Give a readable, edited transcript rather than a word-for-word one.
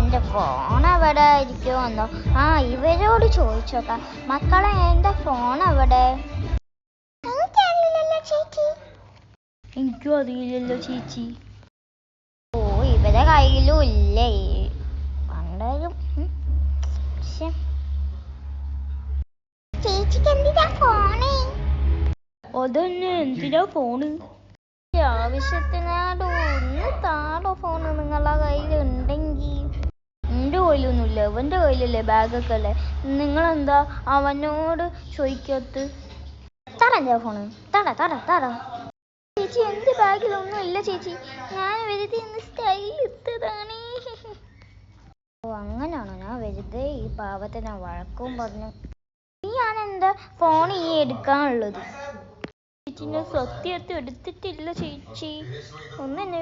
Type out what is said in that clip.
എൻ്റെ ഫോൺ എവിടെ ഇരിക്കുമോ എന്തോ. ആ, ഇവരോട് ചോദിച്ചോക്കാം. മക്കളെ, എൻ്റെ ഫോൺ എവിടെ? എനിക്കും അറിയില്ലല്ലോ ചേച്ചി. ഓ, ഇവരെ കയ്യിലും ഇല്ലേ പണ്ടായാലും. ചേച്ചിക്ക് എന്തിനാ ഫോണ്? അതന്നെ, എന്തിനാ ഫോണ്? ആവശ്യത്തിനാടോ, ഒന്ന് താടോ ഫോണ് നിങ്ങളുടെ കയ്യിലുണ്ടെങ്കിൽ. എൻ്റെ കയ്യിലൊന്നുമില്ല, അവൻ്റെ കയ്യിലല്ലേ ബാഗൊക്കെ അല്ലേ. നിങ്ങളെന്താ അവനോട് ചോദിക്കത്ത്? തട ഫോണ്, തട. ചേച്ചി, എൻ്റെ ബാഗിലൊന്നും ഇല്ല ചേച്ചി, ഞാൻ വെറുതെ ഒന്ന് സ്റ്റൈൽ ഇട്ടതാണ്. ഓ, അങ്ങനെയാണോ? ഞാൻ വെറുതെ ഈ പാവത്തിനെ വഴക്കും പറഞ്ഞു. ഞാനെന്താ ഫോൺ ഈ എടുക്കാനുള്ളത്? ചേച്ചി, ഞാൻ സത്യത്തെ എടുത്തിട്ടില്ല ചേച്ചി, ഒന്നെന്നെ